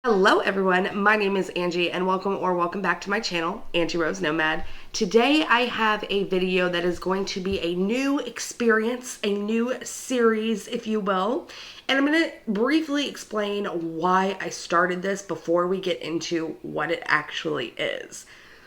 Hello everyone, my name is Angie and welcome back to my channel, Angie Rose Nomad. Today I have a video that is going to be a new experience, a new series if you will, and I'm going to briefly explain why I started this before we get into what it actually is.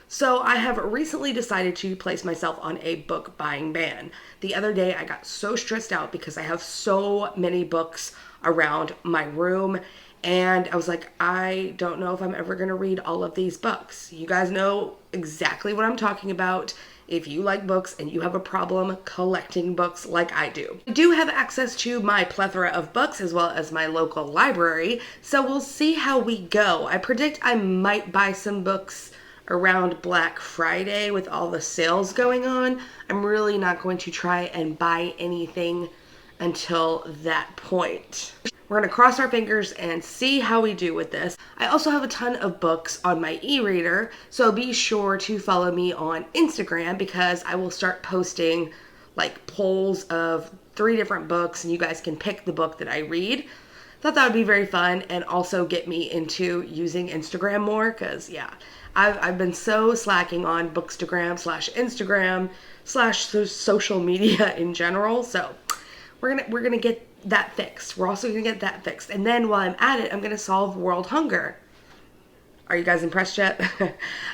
So I have recently decided to place myself on a book buying ban. The other day I got so stressed out because I have so many books around my room. And I was like, I don't know if I'm ever going to read all of these books. You guys know exactly what I'm talking about if you like books and you have a problem collecting books like I do. I do have access to my plethora of books as well as my local library, so we'll see how we go. I predict I might buy some books around Black Friday with all the sales going on. I'm really not going to try and buy anything until that point. We're going to cross our fingers and see how we do with this. I also have a ton of books on my e-reader, so be sure to follow me on Instagram because I will start posting like polls of 3 different books and you guys can pick the book that I read. Thought that would be very fun and also get me into using Instagram more because yeah, I've been so slacking on Bookstagram / Instagram / social media in general, so we're gonna get that fixed. We're also gonna get that fixed. And then while I'm at it, I'm gonna solve world hunger. Are you guys impressed yet?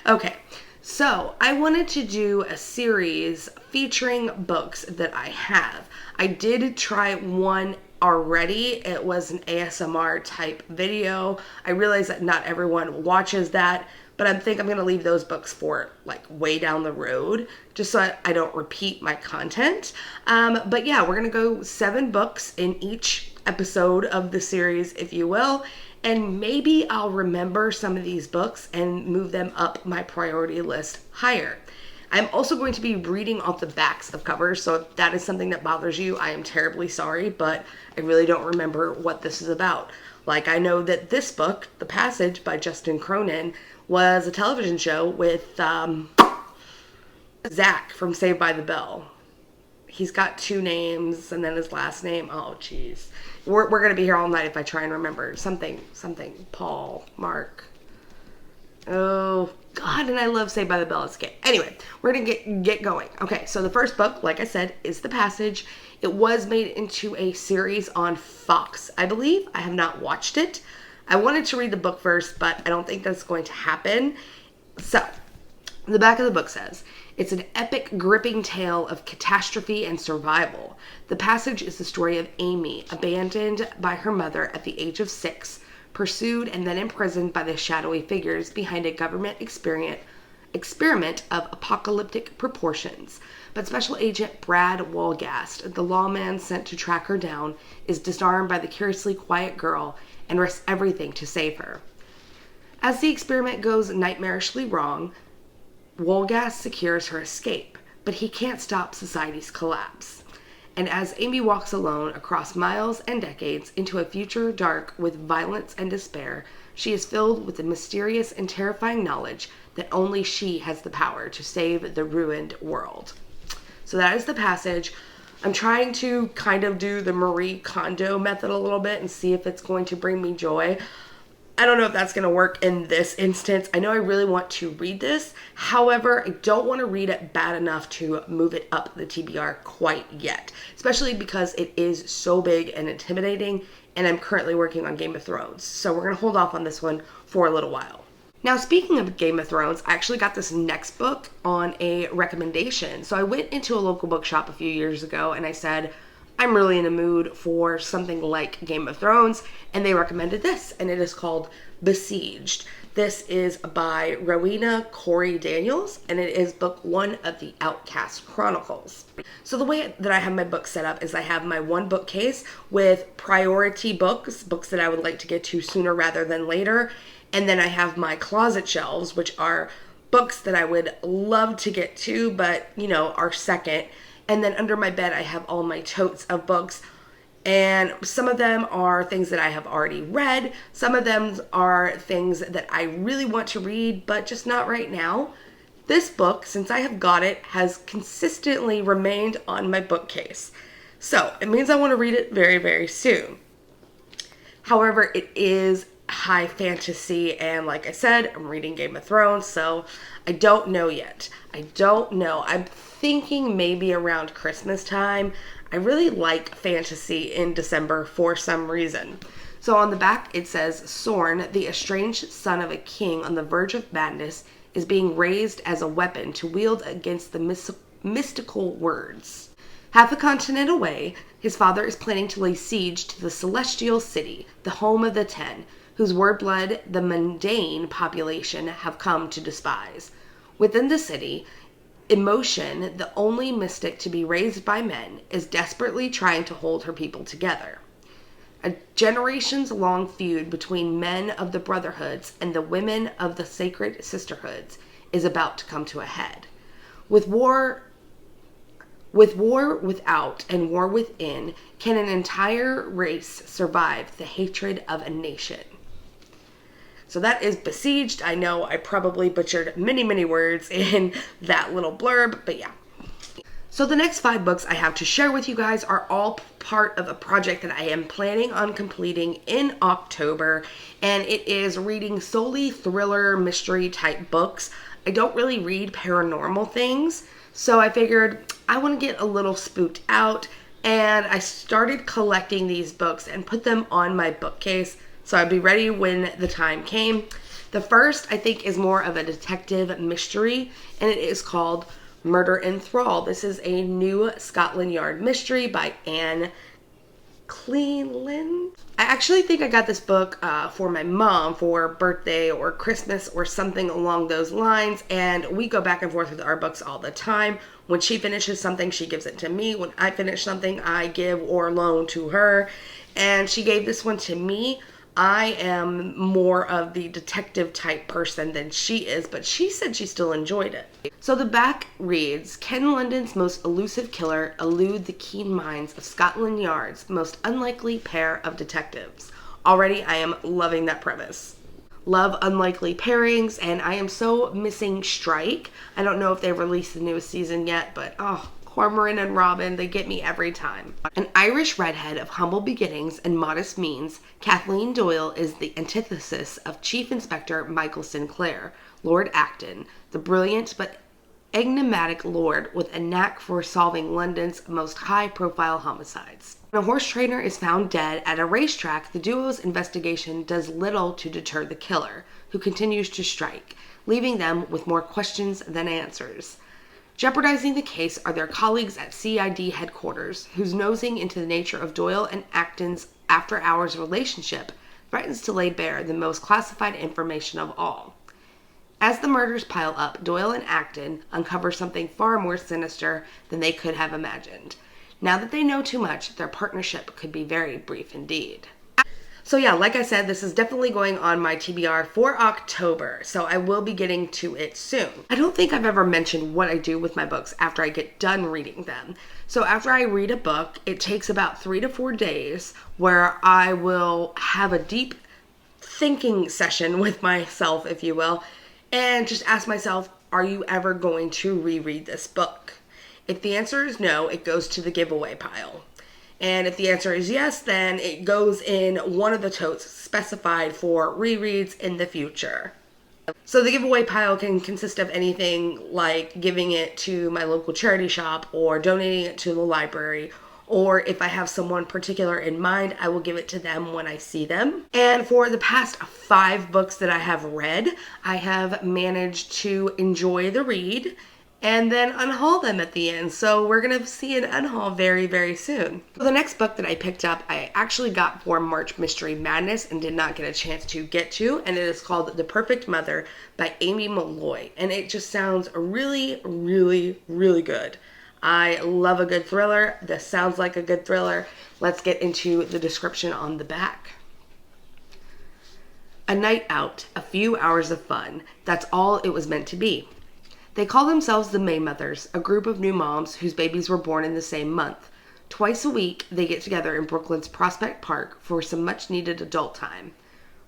Okay, so I wanted to do a series featuring books that I have. I did try one already. It was an ASMR type video. I realize that not everyone watches that, but I think I'm going to leave those books for like way down the road just so I don't repeat my content. But yeah, we're going to go 7 books in each episode of the series, if you will. And maybe I'll remember some of these books and move them up my priority list higher. I'm also going to be reading off the backs of covers, so if that is something that bothers you, I am terribly sorry, but I really don't remember what this is about. Like, I know that this book, The Passage by Justin Cronin, was a television show with Zach from Saved by the Bell. He's got 2 names and then his last name. Oh, jeez. We're going to be here all night if I try and remember. Something. Paul, Mark. Oh, God, and I love Saved by the Bell as a kid. Anyway, we're going to get going. Okay, so the first book, like I said, is The Passage. It was made into a series on Fox, I believe. I have not watched it. I wanted to read the book first, but I don't think that's going to happen. So, the back of the book says, it's an epic, gripping tale of catastrophe and survival. The Passage is the story of Amy, abandoned by her mother at the age of 6, pursued and then imprisoned by the shadowy figures behind a government experiment of apocalyptic proportions. But Special Agent Brad Wolgast, the lawman sent to track her down, is disarmed by the curiously quiet girl and risks everything to save her. As the experiment goes nightmarishly wrong, Wolgast secures her escape, but he can't stop society's collapse. And as Amy walks alone across miles and decades into a future dark with violence and despair, she is filled with the mysterious and terrifying knowledge that only she has the power to save the ruined world. So that is The Passage. I'm trying to kind of do the Marie Kondo method a little bit and see if it's going to bring me joy. I don't know if that's going to work in this instance. I know I really want to read this. However, I don't want to read it bad enough to move it up the TBR quite yet, especially because it is so big and intimidating, and I'm currently working on Game of Thrones. So we're going to hold off on this one for a little while. Now, speaking of Game of Thrones, I actually got this next book on a recommendation. So I went into a local bookshop a few years ago and I said, I'm really in the mood for something like Game of Thrones, and they recommended this, and it is called Besieged. This is by Rowena Corey Daniels, and it is book 1 of the Outcast Chronicles. So the way that I have my book set up is I have my one bookcase with priority books that I would like to get to sooner rather than later, and then I have my closet shelves, which are books that I would love to get to, but, you know, are second. And then under my bed, I have all my totes of books. And some of them are things that I have already read. Some of them are things that I really want to read, but just not right now. This book, since I have got it, has consistently remained on my bookcase. So it means I want to read it very, very soon. However, it is high fantasy, and like I said, I'm reading Game of Thrones, so I don't know yet. I don't know. I'm thinking maybe around Christmas time. I really like fantasy in December for some reason. So on the back it says, Sorn, the estranged son of a king on the verge of madness, is being raised as a weapon to wield against the mystical words. Half a continent away, his father is planning to lay siege to the celestial city, the home of the Ten, whose word-blood the mundane population have come to despise. Within the city, Emotion, the only mystic to be raised by men, is desperately trying to hold her people together. A generations-long feud between men of the brotherhoods and the women of the sacred sisterhoods is about to come to a head. With war without and war within, can an entire race survive the hatred of a nation? So that is Besieged. I know I probably butchered many, many words in that little blurb, but yeah. So the next 5 books I have to share with you guys are all part of a project that I am planning on completing in October, and it is reading solely thriller mystery type books. I don't really read paranormal things, so I figured I want to get a little spooked out, and I started collecting these books and put them on my bookcase so I'd be ready when the time came. The first, I think, is more of a detective mystery, and it is called Murder in Thrall. This is a new Scotland Yard mystery by Anne Cleland. I actually think I got this book for my mom for birthday or Christmas or something along those lines, and we go back and forth with our books all the time. When she finishes something, she gives it to me. When I finish something, I give or loan to her, and she gave this one to me. I am more of the detective type person than she is, but she said she still enjoyed it. So the back reads, Can London's most elusive killer elude the keen minds of Scotland Yard's most unlikely pair of detectives? Already I am loving that premise. Love unlikely pairings, and I am so missing Strike. I don't know if they've released the newest season yet, but Cormoran and Robin, they get me every time. An Irish redhead of humble beginnings and modest means, Kathleen Doyle is the antithesis of Chief Inspector Michael Sinclair, Lord Acton, the brilliant but enigmatic lord with a knack for solving London's most high-profile homicides. When a horse trainer is found dead at a racetrack, the duo's investigation does little to deter the killer, who continues to strike, leaving them with more questions than answers. Jeopardizing the case are their colleagues at CID headquarters, whose nosing into the nature of Doyle and Acton's after-hours relationship threatens to lay bare the most classified information of all. As the murders pile up, Doyle and Acton uncover something far more sinister than they could have imagined. Now that they know too much, their partnership could be very brief indeed. So yeah, like I said, this is definitely going on my TBR for October, so I will be getting to it soon. I don't think I've ever mentioned what I do with my books after I get done reading them. So after I read a book, it takes about 3 to 4 days where I will have a deep thinking session with myself, if you will, and just ask myself, are you ever going to reread this book? If the answer is no, it goes to the giveaway pile. And if the answer is yes, then it goes in one of the totes specified for rereads in the future. So the giveaway pile can consist of anything like giving it to my local charity shop or donating it to the library, or if I have someone particular in mind, I will give it to them when I see them. And for the past 5 books that I have read, I have managed to enjoy the read and then unhaul them at the end. So we're going to see an unhaul very, very soon. So the next book that I picked up, I actually got for March Mystery Madness and did not get a chance to get to, and it is called The Perfect Mother by Amy Malloy. And it just sounds really, really, really good. I love a good thriller. This sounds like a good thriller. Let's get into the description on the back. A night out, a few hours of fun. That's all it was meant to be. They call themselves the Maymothers, a group of new moms whose babies were born in the same month. Twice a week, they get together in Brooklyn's Prospect Park for some much-needed adult time.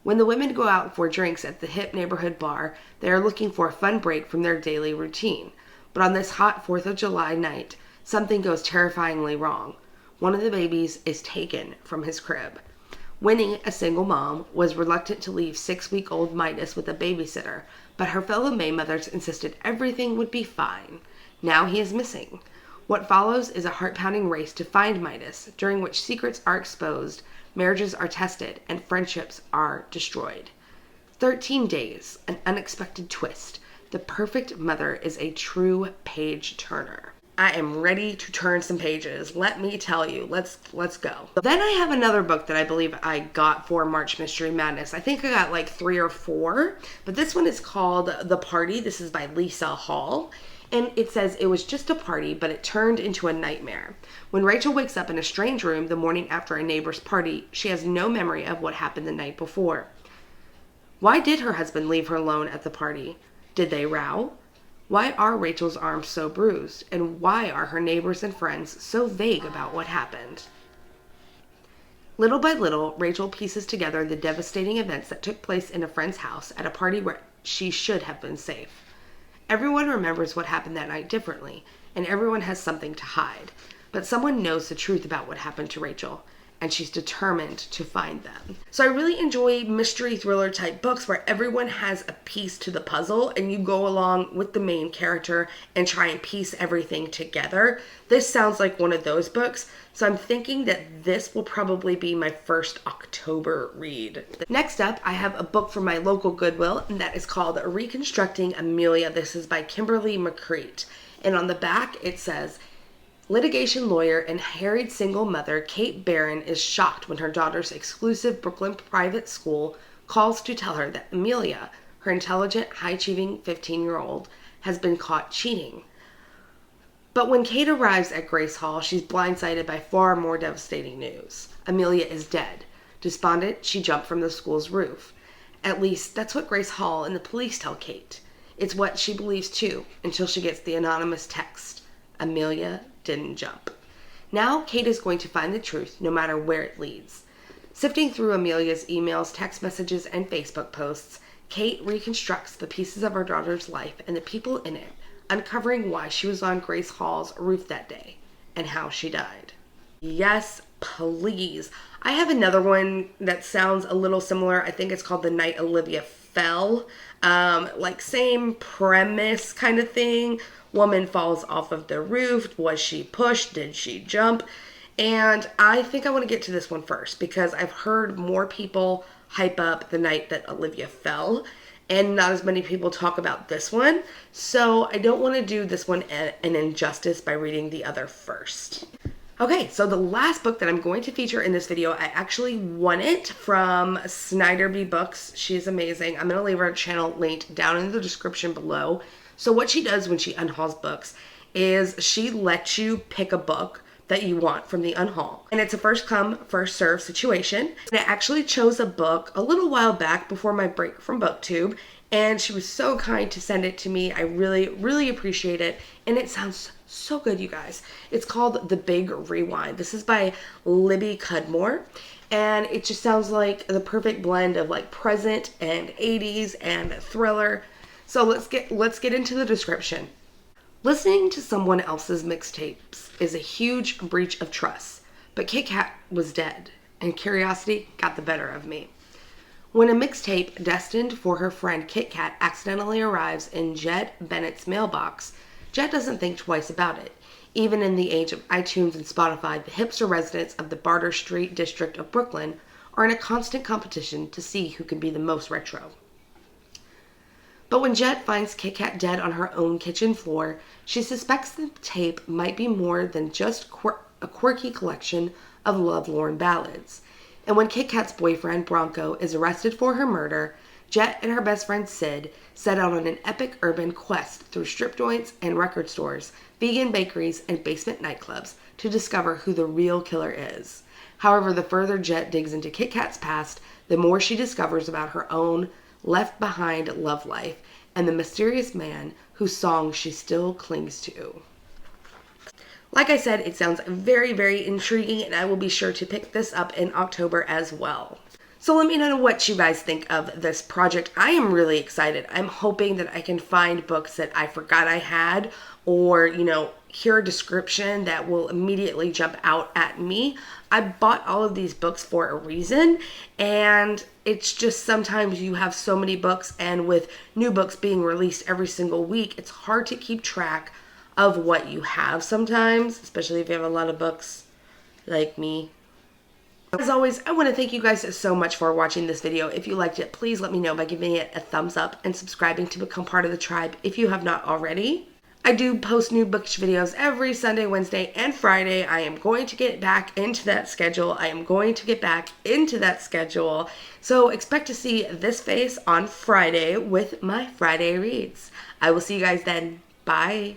When the women go out for drinks at the hip neighborhood bar, they are looking for a fun break from their daily routine. But on this hot 4th of July night, something goes terrifyingly wrong. One of the babies is taken from his crib. Winnie, a single mom, was reluctant to leave 6-week-old Midas with a babysitter, but her fellow May mothers insisted everything would be fine. Now he is missing. What follows is a heart-pounding race to find Midas, during which secrets are exposed, marriages are tested, and friendships are destroyed. 13 days, an unexpected twist. The perfect mother is a true page-turner. I am ready to turn some pages. Let me tell you. Let's go. Then I have another book that I believe I got for March Mystery Madness. I think I got like 3 or 4, but this one is called The Party. This is by Lisa Hall. And it says it was just a party, but it turned into a nightmare. When Rachel wakes up in a strange room the morning after a neighbor's party, she has no memory of what happened the night before. Why did her husband leave her alone at the party? Did they row? Why are Rachel's arms so bruised? And why are her neighbors and friends so vague about what happened? Little by little, Rachel pieces together the devastating events that took place in a friend's house at a party where she should have been safe. Everyone remembers what happened that night differently, and everyone has something to hide. But someone knows the truth about what happened to Rachel, and she's determined to find them. So I really enjoy mystery thriller type books where everyone has a piece to the puzzle and you go along with the main character and try and piece everything together. This sounds like one of those books, so I'm thinking that this will probably be my first October read. Next up, I have a book from my local Goodwill, and that is called Reconstructing Amelia. This is by Kimberly McCreate. And on the back it says, litigation lawyer and harried single mother Kate Barron is shocked when her daughter's exclusive Brooklyn private school calls to tell her that Amelia, her intelligent, high-achieving 15-year-old, has been caught cheating. But when Kate arrives at Grace Hall, she's blindsided by far more devastating news. Amelia is dead. Despondent, she jumped from the school's roof. At least, that's what Grace Hall and the police tell Kate. It's what she believes too, until she gets the anonymous text. Amelia didn't jump. Now Kate is going to find the truth no matter where it leads. Sifting through Amelia's emails, text messages, and Facebook posts, Kate reconstructs the pieces of her daughter's life and the people in it, uncovering why she was on Grace Hall's roof that day and how she died. Yes, please. I have another one that sounds a little similar. I think it's called The Night Olivia Fell. Like same premise kind of thing. Woman falls off of the roof. Was she pushed? Did she jump? And I think I want to get to this one first because I've heard more people hype up The Night that Olivia Fell and not as many people talk about this one. So I don't want to do this one an injustice by reading the other first. Okay, so the last book that I'm going to feature in this video, I actually won it from Snyder B. Books. She's amazing. I'm going to leave her channel linked down in the description below. So what she does when she unhauls books is she lets you pick a book that you want from the unhaul. And it's a first come, first serve situation. And I actually chose a book a little while back before my break from booktube. And she was so kind to send it to me. I really, really appreciate it. And it sounds so good, you guys. It's called The Big Rewind. This is by Libby Cudmore. And it just sounds like the perfect blend of like present and 80s and thriller. So let's get into the description. Listening to someone else's mixtapes is a huge breach of trust, but Kit Kat was dead, and curiosity got the better of me. When a mixtape destined for her friend Kit Kat accidentally arrives in Jet Bennett's mailbox, Jet doesn't think twice about it. Even in the age of iTunes and Spotify, the hipster residents of the Barter Street district of Brooklyn are in a constant competition to see who can be the most retro. But when Jet finds Kit Kat dead on her own kitchen floor, she suspects the tape might be more than just a quirky collection of lovelorn ballads. And when Kit Kat's boyfriend, Bronco, is arrested for her murder, Jet and her best friend Sid set out on an epic urban quest through strip joints and record stores, vegan bakeries, and basement nightclubs to discover who the real killer is. However, the further Jet digs into Kit Kat's past, the more she discovers about her own left-behind love life and the mysterious man whose song she still clings to. Like I said, it sounds very, very intriguing, and I will be sure to pick this up in October as well. So let me know what you guys think of this project. I am really excited. I'm hoping that I can find books that I forgot I had, or, hear a description that will immediately jump out at me. I bought all of these books for a reason, and it's just sometimes you have so many books, and with new books being released every single week, it's hard to keep track of what you have sometimes, especially if you have a lot of books like me. As always, I want to thank you guys so much for watching this video. If you liked it, please let me know by giving it a thumbs up and subscribing to become part of the tribe if you have not already. I do post new bookish videos every Sunday, Wednesday, and Friday. I am going to get back into that schedule. So expect to see this face on Friday with my Friday reads. I will see you guys then. Bye.